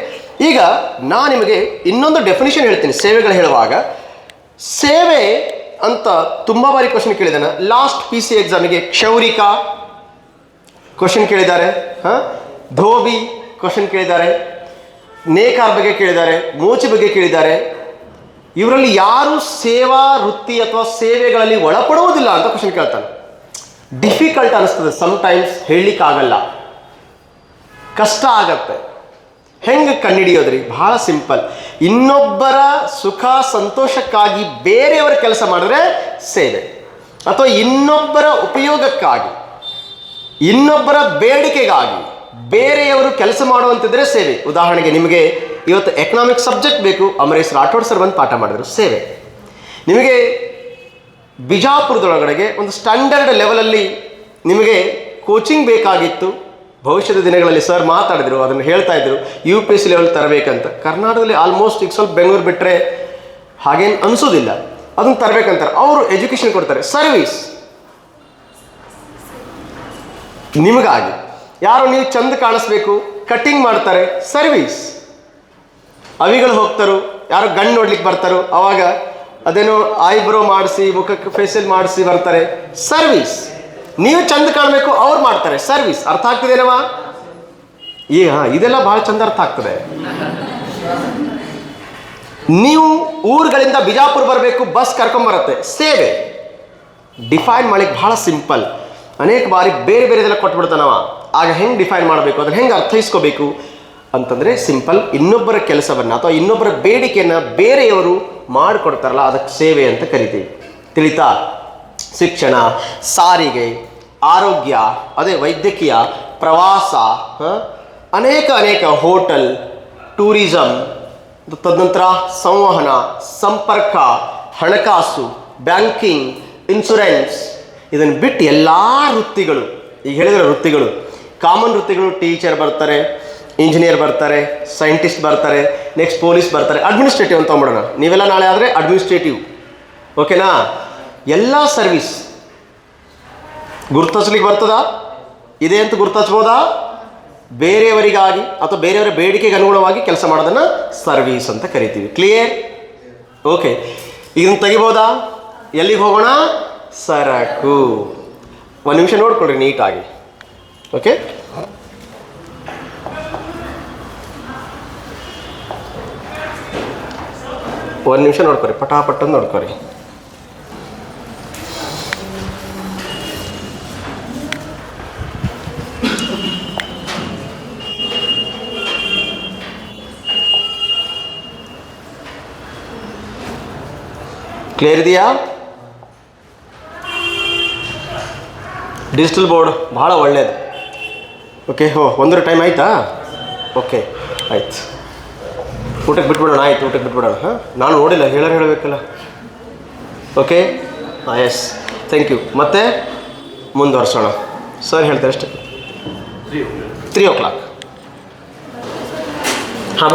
ಈಗ ನಾನು ನಿಮಗೆ ಇನ್ನೊಂದು ಡೆಫಿನಿಷನ್ ಹೇಳ್ತೀನಿ ಸೇವೆಗಳು ಹೇಳುವಾಗ. ಸೇವೆ ಅಂತ ತುಂಬ ಬಾರಿ ಕ್ವಶನ್ ಕೇಳಿದ್ದಾನೆ. ಲಾಸ್ಟ್ PC ಎಕ್ಸಾಮಿಗೆ ಕ್ಷೌರಿಕ ಕ್ವಶನ್ ಕೇಳಿದ್ದಾರೆ, ಧೋಬಿ ಕ್ವಶನ್ ಕೇಳಿದ್ದಾರೆ, ನೇಕಾರ್ ಬಗ್ಗೆ ಕೇಳಿದ್ದಾರೆ, ಮೋಚಿ ಬಗ್ಗೆ ಕೇಳಿದ್ದಾರೆ. ಇವರಲ್ಲಿ ಯಾರು ಸೇವಾ ವೃತ್ತಿ ಅಥವಾ ಸೇವೆಗಳಲ್ಲಿ ಒಳಪಡುವುದಿಲ್ಲ ಅಂತ ಕ್ವಶನ್ ಕೇಳ್ತಾನೆ. ಡಿಫಿಕಲ್ಟ್ ಅನಿಸ್ತದೆ ಸಮ್ಟೈಮ್ಸ್, ಹೇಳಲಿಕ್ಕಾಗಲ್ಲ, ಕಷ್ಟ ಆಗತ್ತೆ. ಹೆಂಗೆ ಕಂಡುಹಿಡಿಯೋದ್ರಿ? ಬಹಳ ಸಿಂಪಲ್. ಇನ್ನೊಬ್ಬರ ಸುಖ ಸಂತೋಷಕ್ಕಾಗಿ ಬೇರೆಯವರ ಕೆಲಸ ಮಾಡಿದ್ರೆ ಸೇವೆ, ಅಥವಾ ಇನ್ನೊಬ್ಬರ ಉಪಯೋಗಕ್ಕಾಗಿ, ಇನ್ನೊಬ್ಬರ ಬೇಡಿಕೆಗಾಗಿ ಬೇರೆಯವರು ಕೆಲಸ ಮಾಡುವಂತಿದ್ರೆ ಸೇವೆ. ಉದಾಹರಣೆಗೆ ನಿಮಗೆ ಇವತ್ತು ಎಕನಾಮಿಕ್ಸ್ ಸಬ್ಜೆಕ್ಟ್ ಬೇಕು, ಅಮರೇಶ್ ರಾಠೋಡ್ ಸರ್ ಬಂದು ಪಾಠ ಮಾಡಿದ್ರು, ಸೇವೆ. ನಿಮಗೆ ಬಿಜಾಪುರದೊಳಗಡೆಗೆ ಒಂದು ಸ್ಟ್ಯಾಂಡರ್ಡ್ ಲೆವೆಲಲ್ಲಿ ನಿಮಗೆ ಕೋಚಿಂಗ್ ಬೇಕಾಗಿತ್ತು. ಭವಿಷ್ಯದ ದಿನಗಳಲ್ಲಿ ಸರ್ ಮಾತಾಡಿದ್ರು, ಅದನ್ನು ಹೇಳ್ತಾ ಇದ್ರು, UPSC ಲೆವೆಲ್ ತರಬೇಕಂತ. ಕರ್ನಾಟಕದಲ್ಲಿ ಆಲ್ಮೋಸ್ಟ್ ಈಗ ಸ್ವಲ್ಪ ಬೆಂಗಳೂರು ಬಿಟ್ಟರೆ ಹಾಗೇನು ಅನಿಸೋದಿಲ್ಲ, ಅದನ್ನು ತರಬೇಕಂತಾರೆ. ಅವರು ಎಜುಕೇಷನ್ ಕೊಡ್ತಾರೆ, ಸರ್ವಿಸ್ ನಿಮಗಾಗಿ. ಯಾರು ನೀವು ಚಂದ ಕಾಣಿಸ್ಬೇಕು, ಕಟ್ಟಿಂಗ್ ಮಾಡ್ತಾರೆ, ಸರ್ವಿಸ್. ಅವಿಗಳು ಹೋಗ್ತಾರೋ, ಯಾರೋ ಗಂಡು ನೋಡ್ಲಿಕ್ಕೆ ಬರ್ತಾರೋ, ಅವಾಗ ಅದೇನೋ ಐಬ್ರೋ ಮಾಡಿಸಿ, ಮುಖಕ್ಕೆ ಫೇಶಿಯಲ್ ಮಾಡಿಸಿ ಬರ್ತಾರೆ, ಸರ್ವಿಸ್. ನೀವು ಚಂದ ಕಾಣಬೇಕು, ಅವ್ರು ಮಾಡ್ತಾರೆ, ಸರ್ವಿಸ್. ಅರ್ಥ ಆಗ್ತಿದೇನವ? ಈಗ ಇದೆಲ್ಲ ಬಹಳ ಚಂದ ಅರ್ಥ ಆಗ್ತದೆ. ನೀವು ಊರುಗಳಿಂದ ಬಿಜಾಪುರ ಬರಬೇಕು, ಬಸ್ ಕರ್ಕೊಂಬರುತ್ತೆ, ಸೇವೆ. ಡಿಫೈನ್ ಮಾಡ್ಲಿಕ್ಕೆ ಬಹಳ ಸಿಂಪಲ್. ಅನೇಕ ಬಾರಿ ಬೇರೆ ಬೇರೆದೆಲ್ಲ ಕೊಟ್ಬಿಡ್ತಾನವ. ಆಗ ಹೆಂಗೆ ಡಿಫೈನ್ ಮಾಡಬೇಕು, ಅದನ್ನು ಹೆಂಗೆ ಅರ್ಥೈಸ್ಕೋಬೇಕು ಅಂತಂದರೆ ಸಿಂಪಲ್. ಇನ್ನೊಬ್ಬರ ಕೆಲಸವನ್ನು ಅಥವಾ ಇನ್ನೊಬ್ಬರ ಬೇಡಿಕೆಯನ್ನು ಬೇರೆಯವರು ಮಾಡಿಕೊಡ್ತಾರಲ್ಲ, ಅದಕ್ಕೆ ಸೇವೆ ಅಂತ ಕರಿತೀವಿ. ತಿಳಿತಾ? ಶಿಕ್ಷಣ, ಸಾರಿಗೆ, ಆರೋಗ್ಯ, ಅದೇ ವೈದ್ಯಕೀಯ, ಪ್ರವಾಸ, ಅನೇಕ ಹೋಟೆಲ್, ಟೂರಿಸಂ, ತದನಂತರ ಸಂವಹನ, ಸಂಪರ್ಕ, ಹಣಕಾಸು, ಬ್ಯಾಂಕಿಂಗ್, ಇನ್ಶೂರೆನ್ಸ್. ಇದನ್ನು ಬಿಟ್ಟು ಎಲ್ಲ ವೃತ್ತಿಗಳು, ಈಗ ಹೇಳಿದ್ರೆ ವೃತ್ತಿಗಳು, ಕಾಮನ್ ವೃತ್ತಿಗಳು ಟೀಚರ್ ಬರ್ತಾರೆ, ಇಂಜಿನಿಯರ್ ಬರ್ತಾರೆ, ಸೈಂಟಿಸ್ಟ್ ಬರ್ತಾರೆ, ನೆಕ್ಸ್ಟ್ ಪೊಲೀಸ್ ಬರ್ತಾರೆ. ಅಡ್ಮಿನಿಸ್ಟ್ರೇಟಿವ್ ಅಂತ ತೊಗೊಂಬಿಡೋಣ. ನೀವೆಲ್ಲ ನಾಳೆ ಆದರೆ ಅಡ್ಮಿನಿಸ್ಟ್ರೇಟಿವ್, ಓಕೆನಾ? ಎಲ್ಲ ಸರ್ವಿಸ್ ಗುರುತಿಸ್ಲಿಕ್ಕೆ ಬರ್ತದಾ? ಇದೆ ಅಂತ ಗುರುತಿಸ್ಬೋದಾ? ಬೇರೆಯವರಿಗಾಗಿ ಅಥವಾ ಬೇರೆಯವರ ಬೇಡಿಕೆಗೆ ಅನುಗುಣವಾಗಿ ಕೆಲಸ ಮಾಡೋದನ್ನು ಸರ್ವೀಸ್ ಅಂತ ಕರಿತೀವಿ. ಕ್ಲಿಯರ್? ಓಕೆ, ಇದನ್ನು ತೆಗಿಬೋದಾ? ಎಲ್ಲಿಗೆ ಹೋಗೋಣ? ಸರಕು. ಒಂದು ನಿಮಿಷ ನೋಡ್ಕೊಳ್ರಿ ನೀಟಾಗಿ. ಓಕೆ, ಒಂದು ನಿಮಿಷ ನೋಡ್ಕೊರಿ, ಪಟಾಪಟ್ಟನ್ನು ನೋಡ್ಕೊರಿ. ಕ್ಲಿಯರ್ ಇದೆಯಾ? ಡಿಜಿಟಲ್ ಬೋರ್ಡ್ ಭಾಳ ಒಳ್ಳೆಯದು. ಓಕೆ, ಒಂದರ ಟೈಮ್ ಆಯಿತಾ? ಓಕೆ, ಆಯ್ತು. ಊಟಕ್ಕೆ ಬಿಟ್ಬಿಡೋಣ. ಆಯ್ತು, ಊಟಕ್ಕೆ ಬಿಟ್ಬಿಡೋಣ. ನಾನು ನೋಡಿಲ್ಲ, ಹೇಳಬೇಕಲ್ಲ. Okay, yes, thank you. ಮತ್ತೆ ಮುಂದುವರ್ಸೋಣ. ಸರ್ ಹೇಳ್ತಾರೆ ಅಷ್ಟೇ. 3 o'clock. ಹಾಂ.